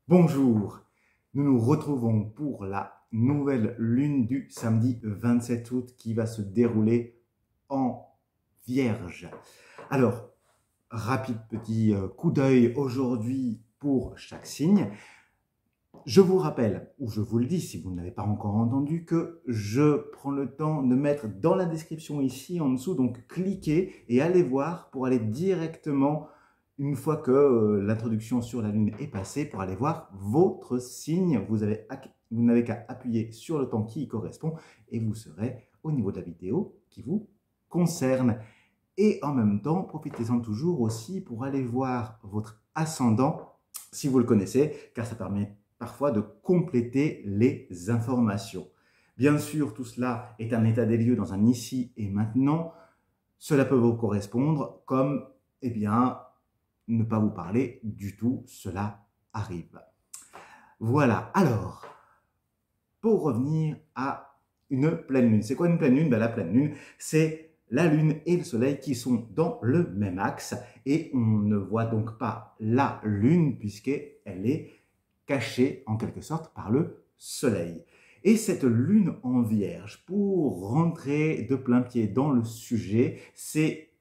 Bonjour, nous nous retrouvons pour la nouvelle lune du samedi 27 août qui va se dérouler en Vierge. Alors, rapide petit coup d'œil aujourd'hui pour chaque signe. Je vous rappelle, ou je vous le dis si vous ne l'avez pas encore entendu, que je prends le temps de mettre dans la description ici en dessous, donc cliquez et allez voir pour aller directement, une fois que l'introduction sur la lune est passée, pour aller voir votre signe. Vous n'avez qu'à appuyer sur le temps qui y correspond et vous serez au niveau de la vidéo qui vous concerne. Et en même temps, profitez-en toujours aussi pour aller voir votre ascendant, si vous le connaissez, car ça permet parfois de compléter les informations. Bien sûr, tout cela est un état des lieux dans un ici et maintenant. Cela peut vous correspondre comme, eh bien, ne pas vous parler du tout, cela arrive. Voilà, alors, pour revenir à une pleine lune. C'est quoi une pleine lune? La pleine lune, c'est la lune et le soleil qui sont dans le même axe et on ne voit donc pas la lune puisqu'elle est cachée en quelque sorte par le soleil. Et cette lune en Vierge, pour rentrer de plein pied dans le sujet, c'est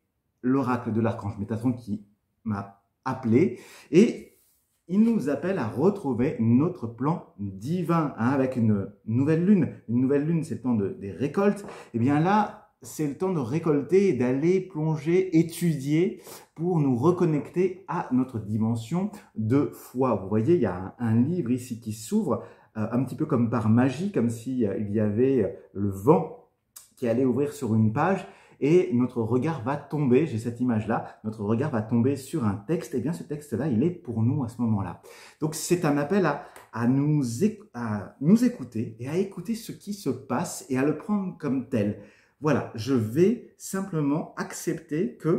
l'oracle de l'archange Métatron qui m'a appelé et il nous appelle à retrouver notre plan divin avec une nouvelle lune. Une nouvelle lune, c'est le temps des récoltes. Et bien là, c'est le temps de récolter et d'aller plonger, étudier pour nous reconnecter à notre dimension de foi. Vous voyez, il y a un livre ici qui s'ouvre un petit peu comme par magie, comme s'il y avait le vent qui allait ouvrir sur une page et notre regard va tomber, j'ai cette image-là, notre regard va tomber sur un texte, et bien ce texte-là, il est pour nous à ce moment-là. Donc c'est un appel à nous écouter et à écouter ce qui se passe et à le prendre comme tel. Voilà, je vais simplement accepter qu'il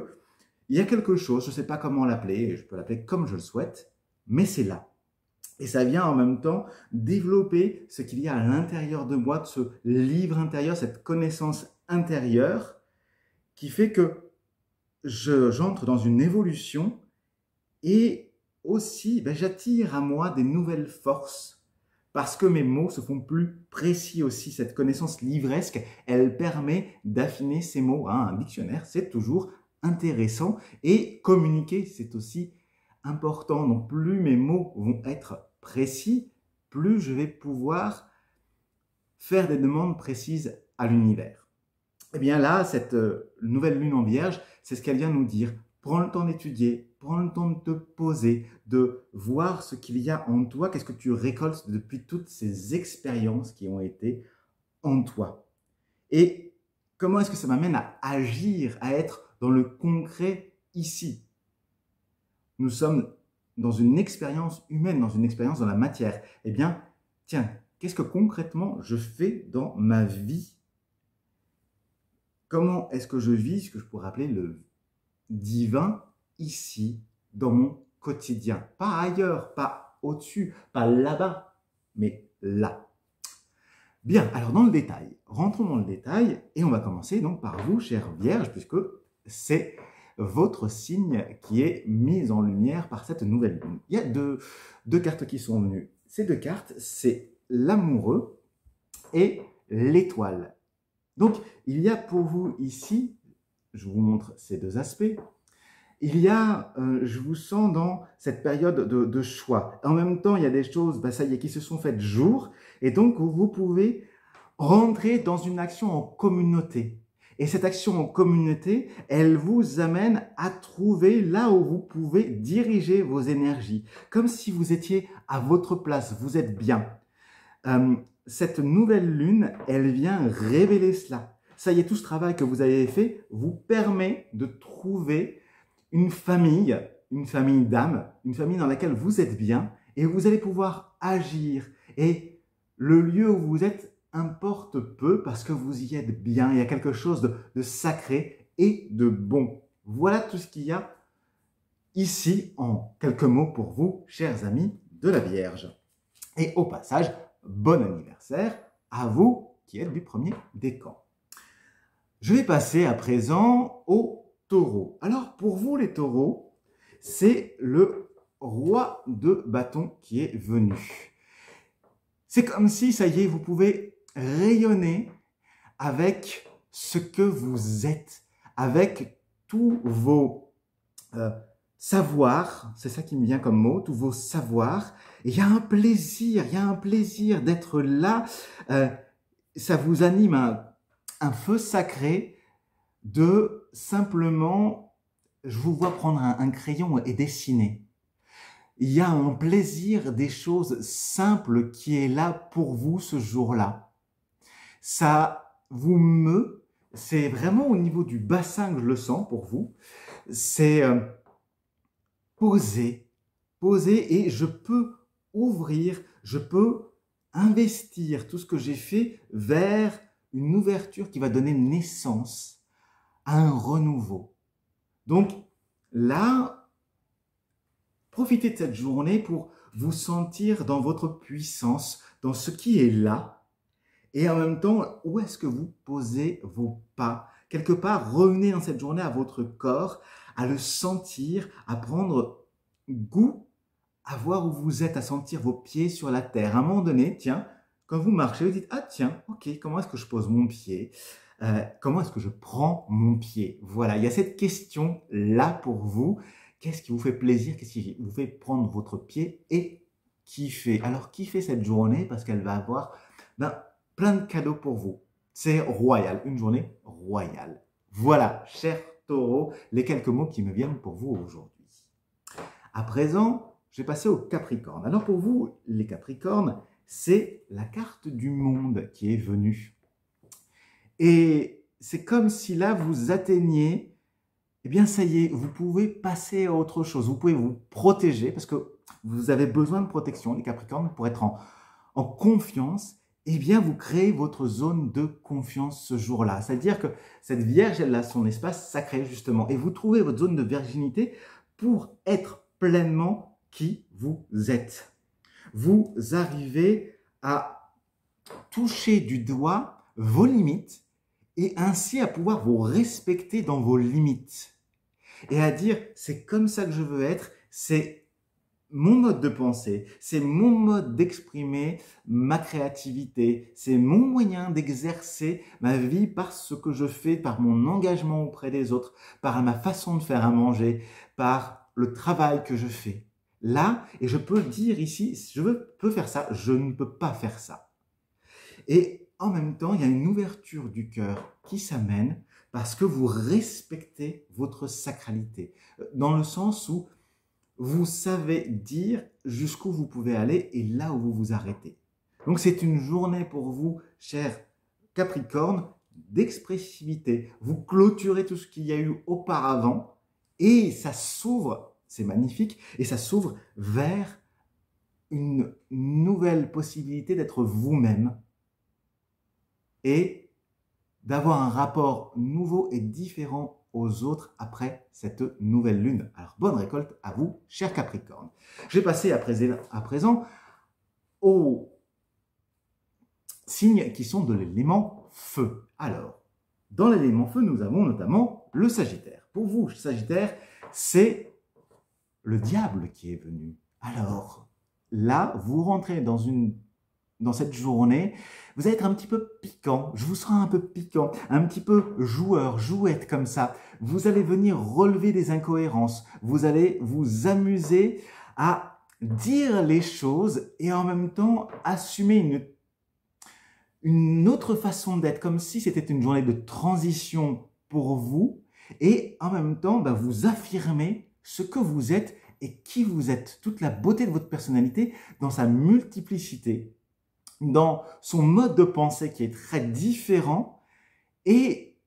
y a quelque chose, je ne sais pas comment l'appeler, je peux l'appeler comme je le souhaite, mais c'est là. Et ça vient en même temps développer ce qu'il y a à l'intérieur de moi, de ce livre intérieur, cette connaissance intérieure qui fait que j'entre dans une évolution et aussi j'attire à moi des nouvelles forces parce que mes mots se font plus précis aussi. Cette connaissance livresque, elle permet d'affiner ces mots. Un dictionnaire, c'est toujours intéressant et communiquer, c'est aussi important. Donc plus mes mots vont être précis, plus je vais pouvoir faire des demandes précises à l'univers. Eh bien là, cette nouvelle lune en Vierge, c'est ce qu'elle vient nous dire. Prends le temps d'étudier, prends le temps de te poser, de voir ce qu'il y a en toi, qu'est-ce que tu récoltes depuis toutes ces expériences qui ont été en toi. Et comment est-ce que ça m'amène à agir, à être dans le concret ici? Nous sommes dans une expérience humaine, dans une expérience dans la matière. Eh bien, tiens, qu'est-ce que concrètement je fais dans ma vie? Comment est-ce que je vis ce que je pourrais appeler le divin ici, dans mon quotidien? Pas ailleurs, pas au-dessus, pas là-bas, mais là. Bien, alors dans le détail, rentrons dans le détail et on va commencer donc par vous, chère Vierge, puisque c'est votre signe qui est mis en lumière par cette nouvelle lune. Il y a deux cartes qui sont venues. Ces deux cartes, c'est l'amoureux et l'étoile. Donc, il y a pour vous ici, je vous montre ces deux aspects, il y a, je vous sens dans cette période de choix. En même temps, il y a des choses, ça y est, qui se sont faites jour, et donc vous pouvez rentrer dans une action en communauté. Et cette action en communauté, elle vous amène à trouver là où vous pouvez diriger vos énergies, comme si vous étiez à votre place, vous êtes bien. Cette nouvelle lune, elle vient révéler cela. Ça y est, tout ce travail que vous avez fait vous permet de trouver une famille d'âme, une famille dans laquelle vous êtes bien et vous allez pouvoir agir. Et le lieu où vous êtes importe peu parce que vous y êtes bien. Il y a quelque chose de sacré et de bon. Voilà tout ce qu'il y a ici en quelques mots pour vous, chers amis de la Vierge. Et au passage, bon anniversaire à vous qui êtes du premier décan. Je vais passer à présent aux taureaux. Alors pour vous les taureaux, c'est le roi de bâton qui est venu. C'est comme si, ça y est, vous pouvez rayonner avec ce que vous êtes, avec tous vos savoirs, c'est ça qui me vient comme mot, tous vos savoirs. Et il y a un plaisir d'être là. Ça vous anime un feu sacré de simplement, je vous vois prendre un crayon et dessiner. Il y a un plaisir des choses simples qui est là pour vous ce jour-là. Ça vous meut, c'est vraiment au niveau du bassin que je le sens pour vous. C'est poser et je peux ouvrir, je peux investir tout ce que j'ai fait vers une ouverture qui va donner naissance à un renouveau. Donc là, profitez de cette journée pour vous sentir dans votre puissance, dans ce qui est là. Et en même temps, où est-ce que vous posez vos pas? Quelque part, revenez dans cette journée à votre corps, à le sentir, à prendre goût, à voir où vous êtes, à sentir vos pieds sur la terre. À un moment donné, tiens, quand vous marchez, vous dites « Ah tiens, ok, comment est-ce que je pose mon pied ? Comment est-ce que je prends mon pied ?» Voilà, il y a cette question-là pour vous. Qu'est-ce qui vous fait plaisir? Qu'est-ce qui vous fait prendre votre pied et kiffer? Alors, kiffez cette journée parce qu'elle va avoir plein de cadeaux pour vous. C'est royal, une journée royale. Voilà, cher Taureau, les quelques mots qui me viennent pour vous aujourd'hui. À présent, je vais passer au Capricorne. Alors pour vous, les Capricornes, c'est la carte du monde qui est venue. Et c'est comme si là, vous atteigniez, eh bien ça y est, vous pouvez passer à autre chose. Vous pouvez vous protéger parce que vous avez besoin de protection, les Capricornes, pour être en confiance. Eh bien, vous créez votre zone de confiance ce jour-là. C'est-à-dire que cette Vierge, elle a son espace sacré, justement. Et vous trouvez votre zone de virginité pour être pleinement qui vous êtes. Vous arrivez à toucher du doigt vos limites et ainsi à pouvoir vous respecter dans vos limites. Et à dire, c'est comme ça que je veux être, c'est mon mode de pensée, c'est mon mode d'exprimer ma créativité, c'est mon moyen d'exercer ma vie par ce que je fais, par mon engagement auprès des autres, par ma façon de faire à manger, par le travail que je fais. Là, et je peux dire ici, je peux faire ça, je ne peux pas faire ça. Et en même temps, il y a une ouverture du cœur qui s'amène parce que vous respectez votre sacralité, dans le sens où vous savez dire jusqu'où vous pouvez aller et là où vous vous arrêtez. Donc c'est une journée pour vous, chers Capricorne, d'expressivité. Vous clôturez tout ce qu'il y a eu auparavant et ça s'ouvre, c'est magnifique, et ça s'ouvre vers une nouvelle possibilité d'être vous-même et d'avoir un rapport nouveau et différent aux autres après cette nouvelle lune. Alors, bonne récolte à vous, chers Capricorne. Je vais passer à présent aux signes qui sont de l'élément feu. Alors, dans l'élément feu, nous avons notamment le Sagittaire. Pour vous, Sagittaire, c'est le diable qui est venu. Alors, là, vous rentrez dans cette journée, vous allez être un petit peu piquant, je vous sens un peu piquant, un petit peu joueur, jouette comme ça. Vous allez venir relever des incohérences, vous allez vous amuser à dire les choses et en même temps assumer une autre façon d'être, comme si c'était une journée de transition pour vous et en même temps vous affirmer ce que vous êtes et qui vous êtes, toute la beauté de votre personnalité dans sa multiplicité, dans son mode de pensée qui est très différent et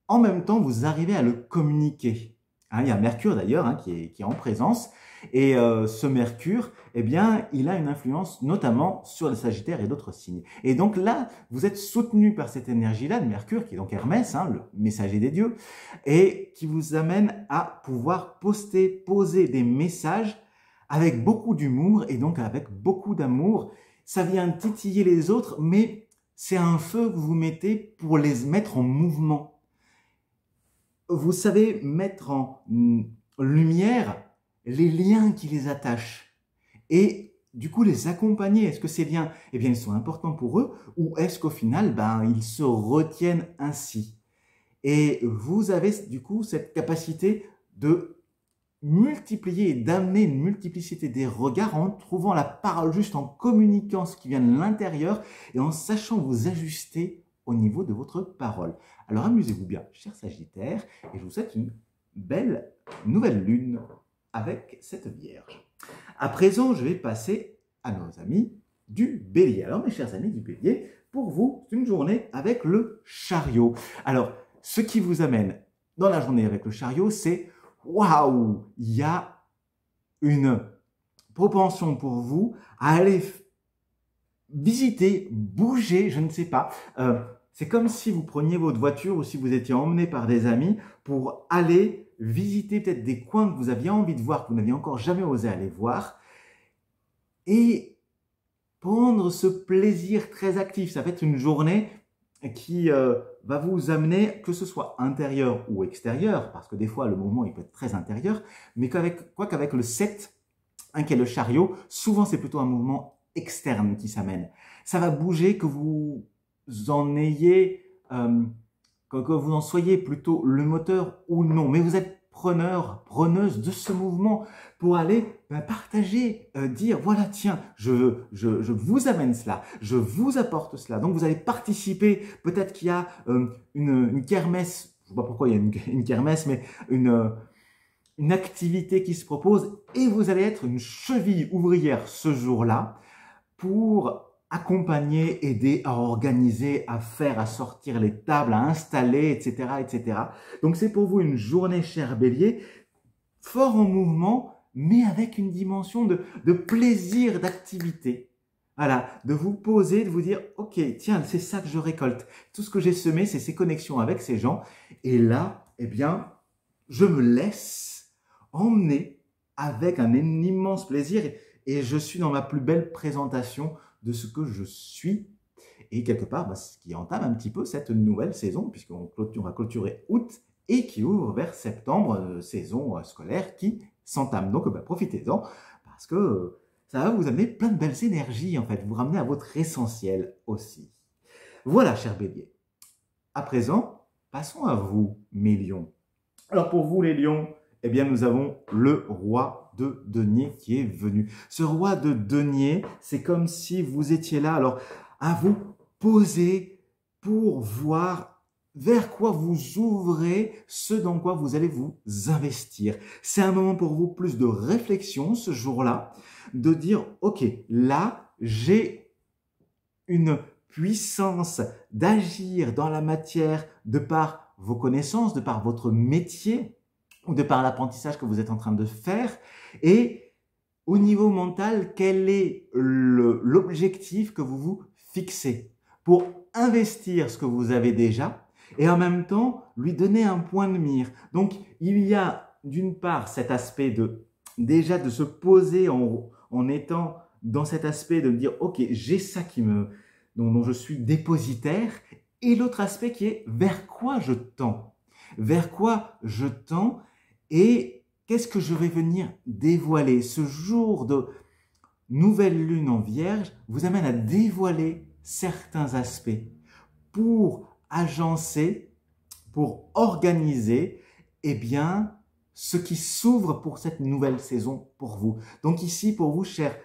en même temps, vous arrivez à le communiquer. Il y a Mercure d'ailleurs qui est en présence et ce Mercure, eh bien, il a une influence notamment sur le Sagittaire et d'autres signes. Et donc là, vous êtes soutenu par cette énergie-là de Mercure, qui est donc Hermès, le messager des dieux, et qui vous amène à pouvoir poser des messages avec beaucoup d'humour et donc avec beaucoup d'amour. Ça vient titiller les autres, mais c'est un feu que vous mettez pour les mettre en mouvement. Vous savez mettre en lumière les liens qui les attachent et du coup les accompagner. Est-ce que ces liens, eh bien, ils sont importants pour eux ou est-ce qu'au final, ils se retiennent ainsi? Et vous avez du coup cette capacité de multiplier et d'amener une multiplicité des regards en trouvant la parole juste, en communiquant ce qui vient de l'intérieur et en sachant vous ajuster au niveau de votre parole. Alors amusez-vous bien, chers Sagittaires, et je vous souhaite une belle nouvelle lune avec cette Vierge. À présent, je vais passer à nos amis du Bélier. Alors mes chers amis du Bélier, pour vous, c'est une journée avec le chariot. Alors, ce qui vous amène dans la journée avec le chariot, c'est waouh, il y a une propension pour vous à aller visiter, bouger, je ne sais pas. C'est comme si vous preniez votre voiture ou si vous étiez emmené par des amis pour aller visiter peut-être des coins que vous aviez envie de voir, que vous n'aviez encore jamais osé aller voir. Et prendre ce plaisir très actif. Ça va être une journée qui va vous amener, que ce soit intérieur ou extérieur, parce que des fois le mouvement il peut être très intérieur, mais qu'avec le 7, qui est le chariot, souvent c'est plutôt un mouvement externe qui s'amène. Ça va bouger, que vous en ayez, que vous en soyez plutôt le moteur ou non, mais vous êtes preneur, preneuse de ce mouvement pour aller partager, dire voilà tiens, je vous amène cela, je vous apporte cela. Donc vous allez participer, peut-être qu'il y a une kermesse, je ne sais pas pourquoi il y a une kermesse, mais une activité qui se propose et vous allez être une cheville ouvrière ce jour-là pour accompagner, aider à organiser, à faire, à sortir les tables, à installer, etc., etc. Donc c'est pour vous une journée, cher Bélier, fort en mouvement, mais avec une dimension de plaisir, d'activité. Voilà, de vous poser, de vous dire, ok, tiens, c'est ça que je récolte. Tout ce que j'ai semé, c'est ces connexions avec ces gens. Et là, eh bien, je me laisse emmener avec un immense plaisir et je suis dans ma plus belle présentation de ce que je suis. Et quelque part, ce qui entame un petit peu cette nouvelle saison, puisqu'on va clôturer août et qui ouvre vers septembre, saison scolaire qui s'entame. Donc, profitez-en parce que ça va vous amener plein de belles énergies, en fait, vous ramener à votre essentiel aussi. Voilà, cher Bélier. À présent, passons à vous, mes lions. Alors, pour vous, les lions, eh bien, nous avons le roi de denier qui est venu. Ce roi de denier, c'est comme si vous étiez là, alors, à vous poser pour voir vers quoi vous ouvrez, ce dans quoi vous allez vous investir. C'est un moment pour vous plus de réflexion ce jour-là, de dire, ok, là, j'ai une puissance d'agir dans la matière de par vos connaissances, de par votre métier, ou de par l'apprentissage que vous êtes en train de faire. Et au niveau mental, quel est l'objectif que vous vous fixez pour investir ce que vous avez déjà et en même temps lui donner un point de mire. Donc, il y a d'une part cet aspect de déjà de se poser en étant dans cet aspect de dire « Ok, j'ai ça dont je suis dépositaire » et l'autre aspect qui est « Vers quoi je tends ?» Vers quoi je tends et qu'est-ce que je vais venir dévoiler? Ce jour de nouvelle lune en Vierge vous amène à dévoiler certains aspects pour agencer, pour organiser, eh bien, ce qui s'ouvre pour cette nouvelle saison pour vous. Donc ici, pour vous, chers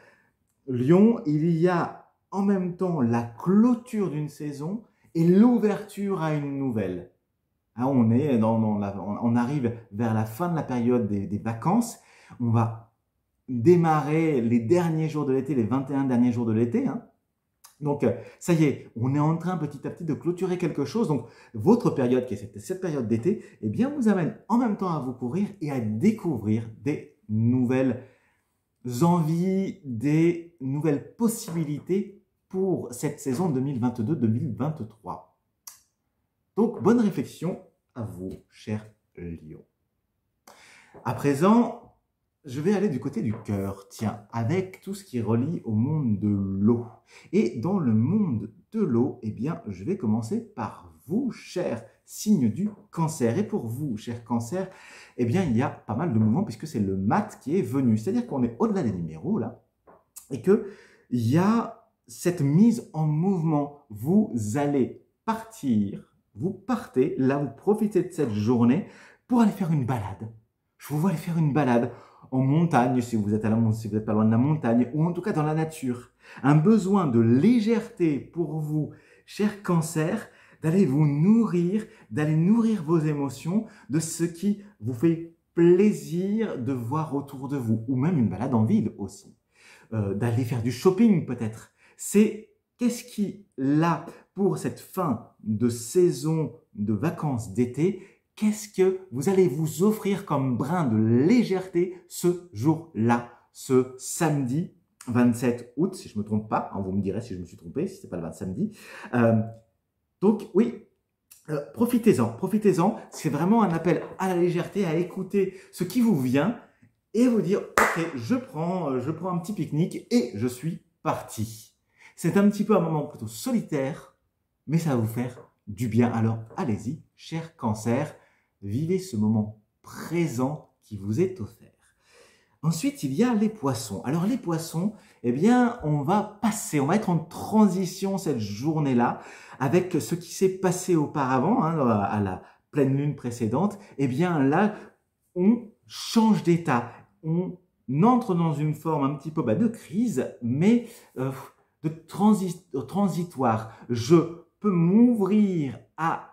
Lions, il y a en même temps la clôture d'une saison et l'ouverture à une nouvelle. On arrive vers la fin de la période des vacances. On va démarrer les derniers jours de l'été, les 21 derniers jours de l'été. Donc, ça y est, on est en train petit à petit de clôturer quelque chose. Donc, votre période, qui est cette période d'été, eh bien, vous amène en même temps à vous courir et à découvrir des nouvelles envies, des nouvelles possibilités pour cette saison 2022-2023. Donc, bonne réflexion à vous, chers lions. À présent, je vais aller du côté du cœur, tiens, avec tout ce qui relie au monde de l'eau. Et dans le monde de l'eau, eh bien, je vais commencer par vous, cher signe du cancer. Et pour vous, cher cancer, eh bien, il y a pas mal de mouvements puisque c'est le mat qui est venu. C'est-à-dire qu'on est au-delà des numéros, là, et qu'il y a cette mise en mouvement. Vous allez partir, vous partez, là, vous profitez de cette journée pour aller faire une balade. Je vous vois aller faire une balade en montagne, si vous êtes si vous n'êtes pas loin de la montagne, ou en tout cas dans la nature. Un besoin de légèreté pour vous, cher cancer, d'aller vous nourrir, d'aller nourrir vos émotions de ce qui vous fait plaisir de voir autour de vous, ou même une balade en ville aussi. D'aller faire du shopping peut-être. C'est qu'est-ce qui, là, pour cette fin de saison de vacances d'été, qu'est-ce que vous allez vous offrir comme brin de légèreté ce jour-là, ce samedi 27 août, si je ne me trompe pas, hein, vous me direz si je me suis trompé, si ce n'est pas le 20 samedi. Donc oui, profitez-en, profitez-en, c'est vraiment un appel à la légèreté, à écouter ce qui vous vient et vous dire, ok, je prends un petit pique-nique et je suis parti. C'est un petit peu un moment plutôt solitaire, mais ça va vous faire du bien. Alors allez-y, cher cancer, vivez ce moment présent qui vous est offert. Ensuite, il y a les poissons. Alors les poissons, eh bien, on va être en transition cette journée-là avec ce qui s'est passé auparavant, hein, à la pleine lune précédente. Eh bien là, on change d'état, on entre dans une forme un petit peu de crise, mais de transitoire. Je peux m'ouvrir à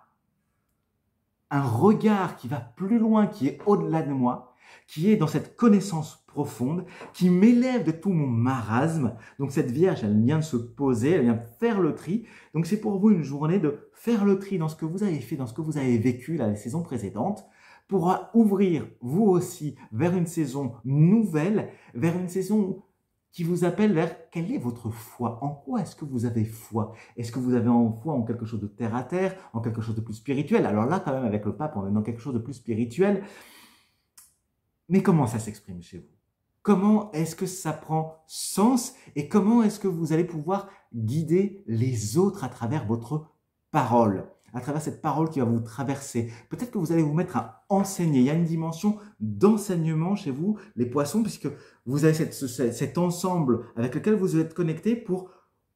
un regard qui va plus loin, qui est au-delà de moi, qui est dans cette connaissance profonde, qui m'élève de tout mon marasme. Donc cette Vierge, elle vient de se poser, elle vient de faire le tri. Donc c'est pour vous une journée de faire le tri dans ce que vous avez fait, dans ce que vous avez vécu là, les saisons précédentes, pour ouvrir vous aussi vers une saison nouvelle, vers une saison qui vous appelle vers quelle est votre foi? En quoi est-ce que vous avez foi? Est-ce que vous avez foi en quelque chose de terre à terre, en quelque chose de plus spirituel? Alors là, quand même, avec le pape, on est dans quelque chose de plus spirituel. Mais comment ça s'exprime chez vous? Comment est-ce que ça prend sens et comment est-ce que vous allez pouvoir guider les autres à travers votre parole, à travers cette parole qui va vous traverser? Peut-être que vous allez vous mettre à enseigner. Il y a une dimension d'enseignement chez vous, les poissons, puisque vous avez cet ensemble avec lequel vous êtes connectés pour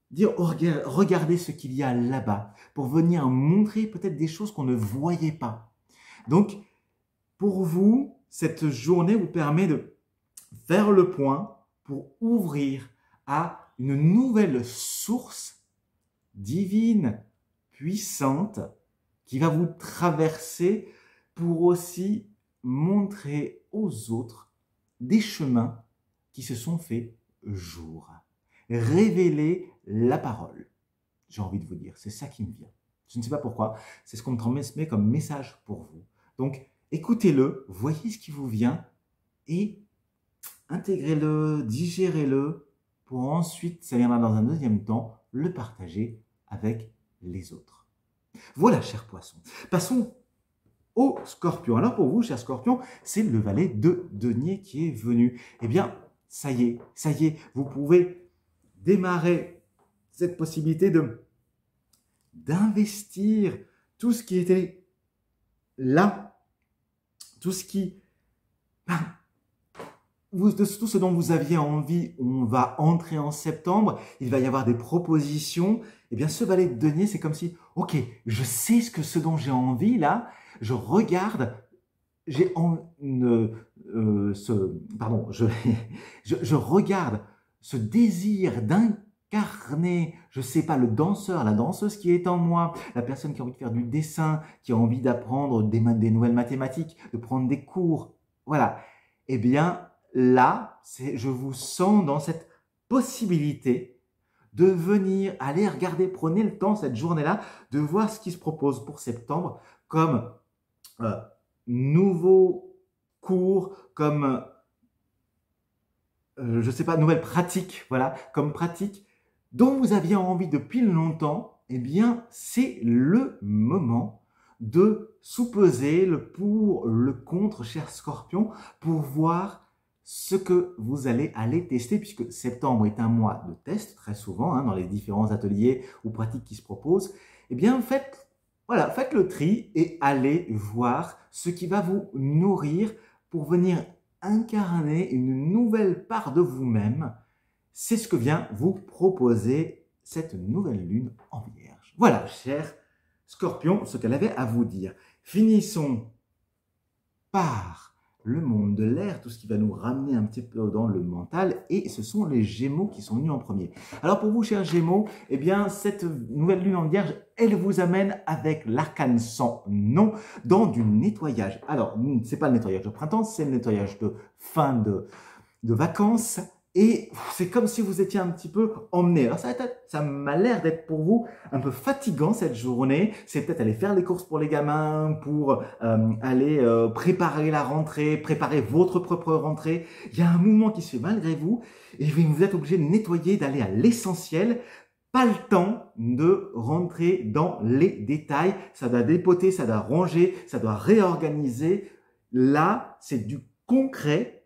dire oh, regardez ce qu'il y a là-bas, pour venir montrer peut-être des choses qu'on ne voyait pas. Donc, pour vous, cette journée vous permet de faire le point pour ouvrir à une nouvelle source divine, puissante, qui va vous traverser pour aussi montrer aux autres des chemins qui se sont faits jour. Révéler la parole. J'ai envie de vous dire, c'est ça qui me vient. Je ne sais pas pourquoi, c'est ce qu'on me transmet comme message pour vous. Donc, écoutez-le, voyez ce qui vous vient et intégrez-le, digérez-le pour ensuite, ça viendra dans un deuxième temps, le partager avec les autres. Voilà, chers poissons. Passons au scorpion. Alors pour vous, chers scorpions, c'est le valet de denier qui est venu. Eh bien, ça y est, vous pouvez démarrer cette possibilité d'investir tout ce qui était là, tout ce qui... tout ce dont vous aviez envie, on va entrer en septembre, il va y avoir des propositions. Eh bien, ce valet de denier, c'est comme si, ok, je sais ce dont j'ai envie là, je regarde, je regarde ce désir d'incarner, je sais pas, le danseur, la danseuse qui est en moi, la personne qui a envie de faire du dessin, qui a envie d'apprendre des nouvelles mathématiques, de prendre des cours, voilà. Eh bien, là, je vous sens dans cette possibilité de venir aller regarder, prenez le temps cette journée-là, de voir ce qui se propose pour septembre comme nouveaux cours, comme, je ne sais pas, nouvelles pratiques, voilà, comme pratiques dont vous aviez envie depuis longtemps. Eh bien, c'est le moment de sous-peser le pour, le contre, cher Scorpion, pour voir ce que vous allez aller tester, puisque septembre est un mois de test, très souvent, hein, dans les différents ateliers ou pratiques qui se proposent. Eh bien, faites le tri et allez voir ce qui va vous nourrir pour venir incarner une nouvelle part de vous-même. C'est ce que vient vous proposer cette nouvelle lune en Vierge. Voilà, cher Scorpion, ce qu'elle avait à vous dire. Finissons par le monde de l'air, tout ce qui va nous ramener un petit peu dans le mental, et ce sont les Gémeaux qui sont venus en premier. Alors pour vous, chers Gémeaux, eh bien, cette nouvelle lune en Vierge, elle vous amène avec l'arcane sans nom dans du nettoyage. Alors, c'est pas le nettoyage de printemps, c'est le nettoyage de fin de vacances, et c'est comme si vous étiez un petit peu emmené. Alors ça m'a l'air d'être pour vous un peu fatigant cette journée. C'est peut-être aller faire les courses pour les gamins, pour aller préparer la rentrée, préparer votre propre rentrée. Il y a un mouvement qui se fait malgré vous et vous êtes obligé de nettoyer, d'aller à l'essentiel. Pas le temps de rentrer dans les détails. Ça doit dépoter, ça doit ranger, ça doit réorganiser. Là, c'est du concret.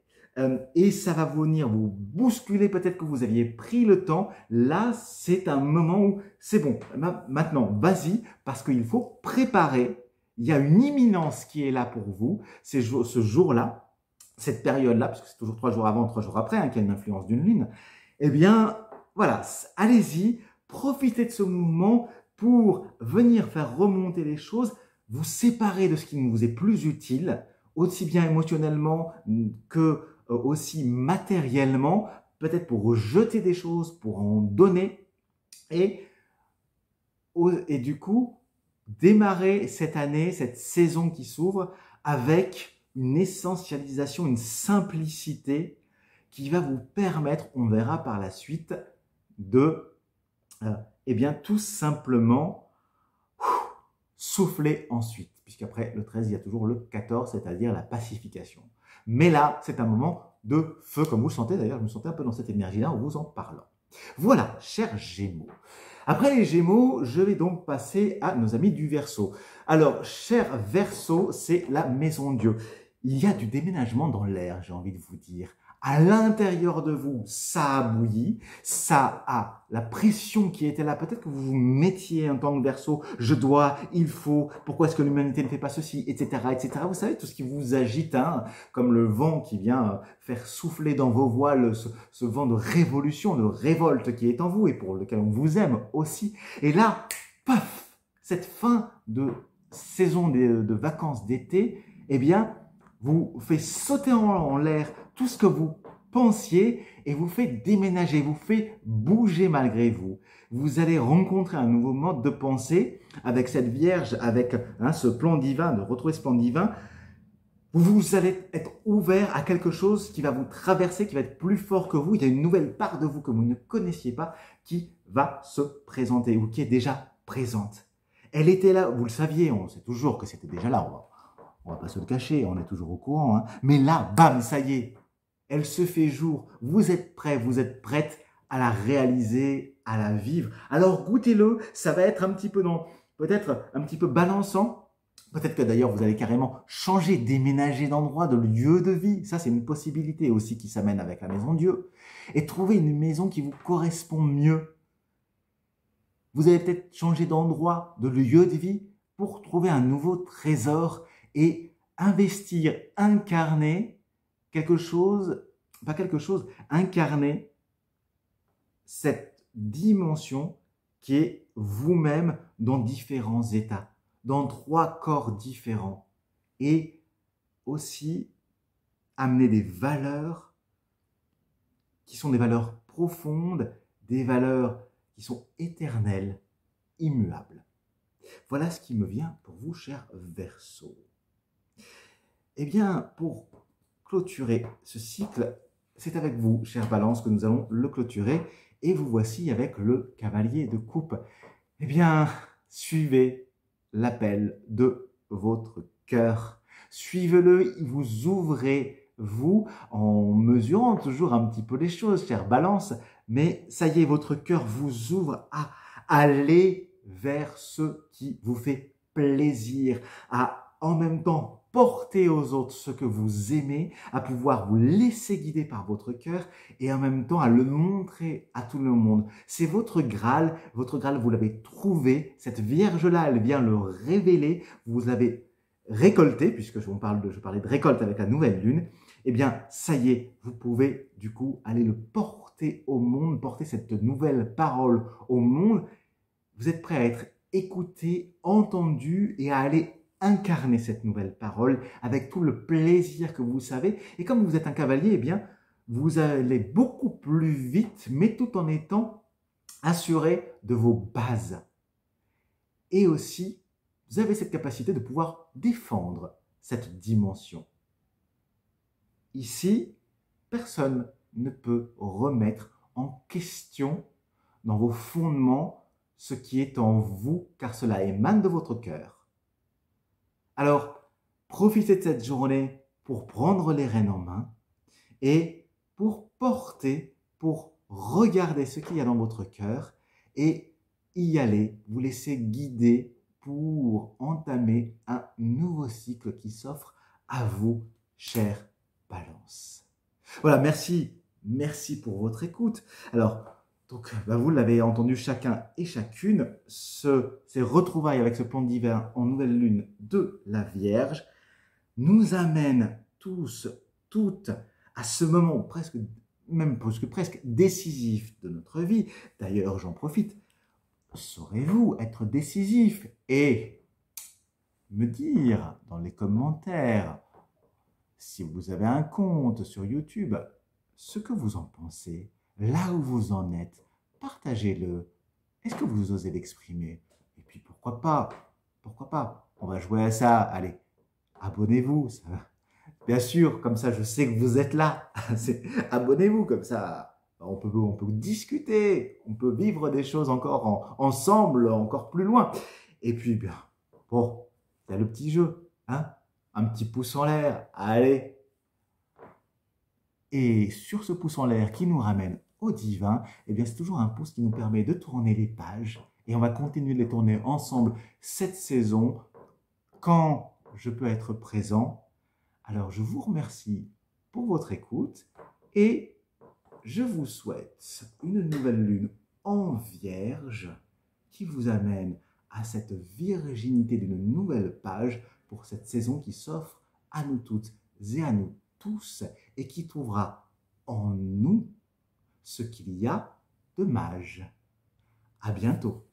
Et ça va venir vous bousculer, peut-être que vous aviez pris le temps. Là, c'est un moment où c'est bon. Maintenant, vas-y, parce qu'il faut préparer. Il y a une imminence qui est là pour vous, ce jour-là, cette période-là, parce que c'est toujours 3 jours avant, 3 jours après, hein, qu'il y a une influence d'une lune. Eh bien, voilà, allez-y, profitez de ce mouvement pour venir faire remonter les choses, vous séparer de ce qui ne vous est plus utile, aussi bien émotionnellement que aussi matériellement, peut-être pour rejeter des choses, pour en donner, et du coup, démarrer cette année, cette saison qui s'ouvre avec une essentialisation, une simplicité qui va vous permettre, on verra par la suite, de, eh bien, tout simplement souffler ensuite, puisqu'après le 13, il y a toujours le 14, c'est-à-dire la pacification. Mais là, c'est un moment de feu, comme vous le sentez. D'ailleurs, je me sentais un peu dans cette énergie-là en vous en parlant. Voilà, chers Gémeaux. Après les Gémeaux, je vais donc passer à nos amis du Verseau. Alors, cher Verseau, c'est la maison de Dieu. Il y a du déménagement dans l'air, j'ai envie de vous dire. À l'intérieur de vous, ça a bouilli, ça a la pression qui était là. Peut-être que vous vous mettiez en tant que Verseau, je dois, il faut, pourquoi est-ce que l'humanité ne fait pas ceci, etc., etc. Vous savez, tout ce qui vous agite, hein, comme le vent qui vient faire souffler dans vos voiles, ce vent de révolution, de révolte qui est en vous et pour lequel on vous aime aussi. Et là, paf, cette fin de saison de vacances d'été, eh bien, vous fait sauter en l'air tout ce que vous pensiez et vous fait déménager, vous fait bouger malgré vous. Vous allez rencontrer un nouveau mode de pensée avec cette Vierge, avec ce plan divin, de retrouver ce plan divin. Vous allez être ouvert à quelque chose qui va vous traverser, qui va être plus fort que vous. Il y a une nouvelle part de vous que vous ne connaissiez pas qui va se présenter ou qui est déjà présente. Elle était là, vous le saviez, on sait toujours que c'était déjà là. On va pas se le cacher, on est toujours au courant. Hein. Mais là, bam, ça y est, elle se fait jour. Vous êtes prêts, vous êtes prêtes à la réaliser, à la vivre. Alors goûtez-le, ça va être un petit peu peut-être un petit peu balançant. Peut-être que d'ailleurs vous allez carrément changer, déménager d'endroit, de lieu de vie. Ça, c'est une possibilité aussi qui s'amène avec la maison de Dieu. Et trouver une maison qui vous correspond mieux. Vous allez peut-être changer d'endroit, de lieu de vie pour trouver un nouveau trésor et investir, incarner incarner cette dimension qui est vous-même dans différents états, dans 3 corps différents et aussi amener des valeurs qui sont des valeurs profondes, des valeurs qui sont éternelles, immuables. Voilà ce qui me vient pour vous, chers Verseaux. Eh bien, pour clôturer ce cycle, c'est avec vous, chère Balance, que nous allons le clôturer. Et vous voici avec le cavalier de coupe. Eh bien, suivez l'appel de votre cœur. Suivez-le, vous ouvrez, vous, en mesurant toujours un petit peu les choses, chère Balance. Mais ça y est, votre cœur vous ouvre à aller vers ce qui vous fait plaisir, à en même temps porter aux autres ce que vous aimez, à pouvoir vous laisser guider par votre cœur et en même temps à le montrer à tout le monde. C'est votre Graal, vous l'avez trouvé, cette Vierge-là, elle vient le révéler, vous l'avez récolté, puisque je parlais de récolte avec la nouvelle lune, eh bien, ça y est, vous pouvez du coup aller le porter au monde, porter cette nouvelle parole au monde. Vous êtes prêt à être écouté, entendu et à aller incarner cette nouvelle parole avec tout le plaisir que vous savez. Et comme vous êtes un cavalier, eh bien, vous allez beaucoup plus vite, mais tout en étant assuré de vos bases. Et aussi, vous avez cette capacité de pouvoir défendre cette dimension. Ici, personne ne peut remettre en question dans vos fondements ce qui est en vous, car cela émane de votre cœur. Alors, profitez de cette journée pour prendre les rênes en main et pour porter, pour regarder ce qu'il y a dans votre cœur et y aller, vous laisser guider pour entamer un nouveau cycle qui s'offre à vous, chère Balance. Voilà, merci pour votre écoute. Alors, vous l'avez entendu chacun et chacune, ces retrouvailles avec ce plan d'hiver en nouvelle lune de la Vierge nous amènent tous, toutes, à ce moment presque décisif de notre vie. D'ailleurs, j'en profite. Saurez-vous être décisif et me dire dans les commentaires, si vous avez un compte sur YouTube, ce que vous en pensez, là où vous en êtes, partagez-le. Est-ce que vous osez l'exprimer? Et puis pourquoi pas, on va jouer à ça. Allez, abonnez-vous. Bien sûr, comme ça je sais que vous êtes là. Abonnez-vous, comme ça on peut discuter, on peut vivre des choses encore ensemble, encore plus loin. Et puis, bien, bon, il y a le petit jeu, hein? Un petit pouce en l'air, allez. Et sur ce pouce en l'air qui nous ramène au divin, eh bien c'est toujours un pouce qui nous permet de tourner les pages. Et on va continuer de les tourner ensemble cette saison quand je peux être présent. Alors je vous remercie pour votre écoute et je vous souhaite une nouvelle lune en Vierge qui vous amène à cette virginité d'une nouvelle page pour cette saison qui s'offre à nous toutes et à nous tous et qui trouvera en nous ce qu'il y a de mage. À bientôt.